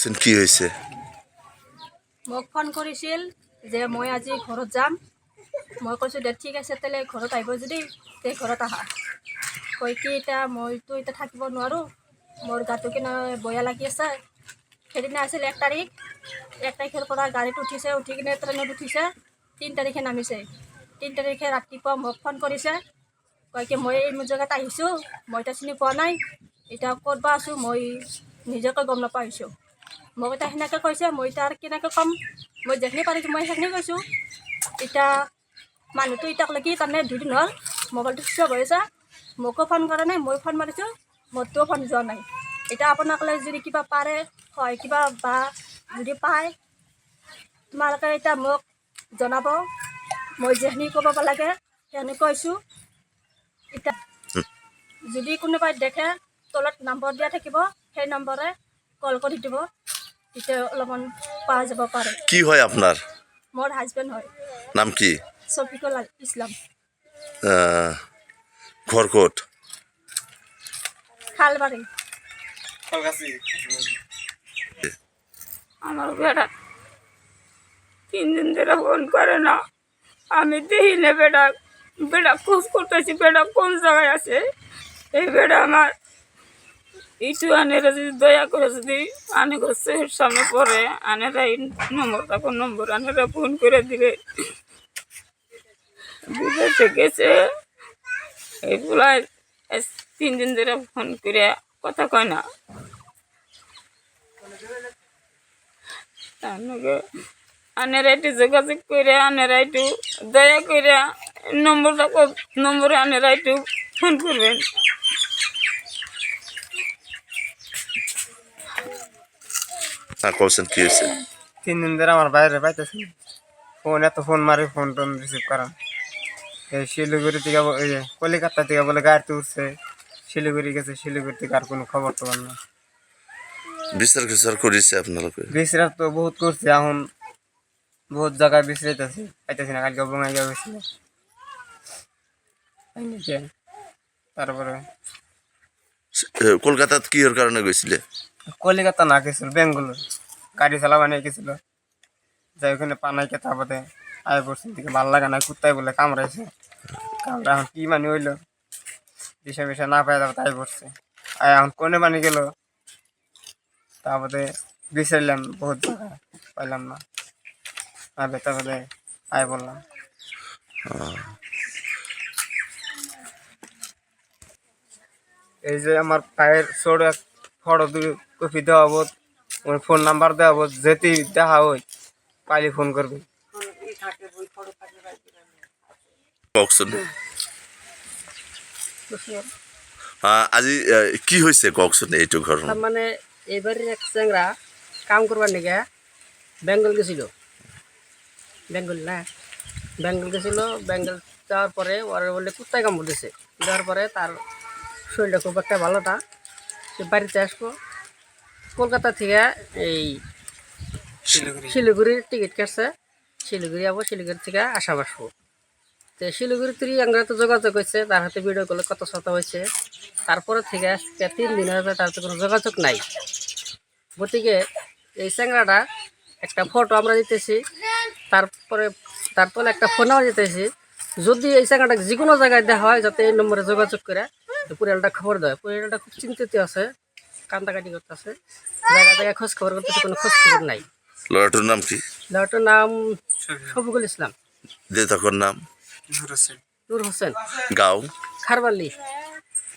কওকচোন কি হৈছে? মোক ফোন কৰিছিল যে মই আজি ঘৰত যাম। মই কৈছোঁ দে ঠিক আছে, তেলে ঘৰত আহিব যদি তে ঘৰত আহা। কৈ কি এতিয়া মইতো এতিয়া থাকিব নোৱাৰোঁ, মোৰ গাটো কিনে বেয়া লাগি আছে। সেইদিনা আছিল 1 তাৰিখ, 1 তাৰিখৰ পৰা গাড়ীত উঠিছে, উঠি কিনে ট্ৰেইনত উঠিছে, 3 তাৰিখে নামিছে। 3 তাৰিখে ৰাতিপুৱা মোক ফোন কৰিছে, কয় কি মই এই জেগাত আহিছোঁ, মই এতিয়া চিনি পোৱা নাই, এতিয়া ক'ত বা আছোঁ মই নিজকে গম নাপাই আহিছোঁ। মোক এতিয়া সেনেকৈ কৈছে, মই এতিয়া আৰু কেনেকৈ ক'ম, মই যেখিনি পাৰিছোঁ মই সেইখিনি কৈছোঁ। এতিয়া মানুহটো এতিয়ালৈকে তাৰমানে 2 দিন হ'ল মোবাইলটো চুইচ অফ হৈ আছে, মোকো ফোন কৰা নাই, মই ফোন মাৰিছোঁ, মোৰটোও ফোন যোৱা নাই। এতিয়া আপোনালোকে যদি কিবা পাৰে হয়, কিবা বা যদি পায় তোমালোকে এতিয়া মোক জনাব, মই যেখিনি ক'ব লাগে সেইখিনি কৈছোঁ। এতিয়া যদি কোনোবাই দেখে তলত নম্বৰ দিয়া থাকিব, সেই নম্বৰে কল কৰি দিব, তেতিয়া অলপমান পোৱা যাব পাৰে। কি হয় আপনার? মোৰ হাজবেণ্ড হয়। নাম কি? শফিকুল ইসলাম। ঘর কোট? খালবাড়ি। আমার বেড়া 3 দিন ধরে ফোন করে না, আমি দেখি না বেড়া। বেড়া খোঁজ করতেছি বেড়া কোন জায়গায় আছে। এই বেড়া আমার একটু আনেরা যদি দয়া করে যদি আনে চোখের সামনে পড়ে, আনেরা এই নম্বর আনেরা ফোন করে দিলে। বিদেশে গেছে, এইগুলাই 3 দিন ধরে ফোন করে কথা কয় না। আনেরা একটু যোগাযোগ করে, আনেরা একটু দয়া করে নম্বরে আনেরা একটু ফোন করবেন। কওকচোন কি হয়েছে? 3 দিন ধরে আমার বাইরে পাইতেছি, ফোন মারি ফোন টোন রিসিভ করা। এই শিলিগুড়ি থেকে কলিকাতা থেকে বলে গাড়িতে উঠছে, শিলিগুড়ি গেছে, শিলিগুড়ি থেকে আর কোনো খবর টবর না। বিচার করেছে আপনাকে? বিশ্রাম তো বহুত করছে, এখন বহুত জায়গায় বিশ্রাইতেছি, পাইতেছি না। কালকে বঙ্গাইয়া গেছিল, তারপরে কলকাতাত কিহর কারণে গেছিলে? কলিকাতা না, গেছিল বেঙ্গালোর, গাড়ি চালাবা নিয়ে গেছিল। যাই ওখানে পানাইকে তারপরে আয় পড়ছে, দিকে ভাল লাগা না, কুত্তায় বলে কামড়াইছে। কামড়া এখন কি মানি হইলো, বিষা না পাই তারপর তাই পড়ছে। আর এখন কোনে পানি গেল, তারপরে বিচারলাম বহুত জায়গা, পাইলাম না। তারপরে আয় বললাম। এই যে আমার পায়ের ছোট এক ফটো 2 কপি দেওয়া হবো, ওই ফোন নাম্বার দেওয়া হবো, যেতে দেখা হয় পাইলে ফোন করবে। কওকচোন আজি কি হয়েছে কওকচোন এইটো ঘটনা? মানে এবারে এক চ্যাংরা কাম করবার নিকে বেঙ্গল গেছিল। বেঙ্গল গেছিল, বেঙ্গল যাওয়ার পরে ওরা বলে কুত্তায় কামড় দিছে। দেওয়ার পরে তার শরীরটা খুব একটা ভালো না, সে বাড়িতে আসবো। কলকাতা থেকে এই শিলিগুড়ির টিকিট কাটছে, শিলিগুড়ি যাবো, শিলিগুড়ি থেকে আসাম আসবো। তো শিলিগুড়ি থেকে আমরা তো যোগাযোগ হয়েছে, তার হাতে ভিডিও কলে কত শত হয়েছে। তারপরে থেকে আজকে 3 দিন হয়েছে, তার তো কোনো যোগাযোগ নাই। গতিকে এই চ্যাংরাটা একটা ফটো আমরা দিতেছি, তারপরে একটা ফোনও দিতেছি। যদি এই চ্যাংরাটা যে কোনো জায়গায় দেখা হয়, যাতে এই নম্বরে যোগাযোগ করে পরিয়ালটা খবর দেয়। পরিয়ালটা খুব চিন্তিত আছে, কান্দাকাটি করতেছে, জায়গায় খোঁজ খবর করতেছে, কোনো খোঁজ খবর নাই। লড়াটার নাম কি? লড়াটার নাম শফিকুল ইসলাম। দেতাকর নাম? নূর হোসেন। গাঁও? খারবালি।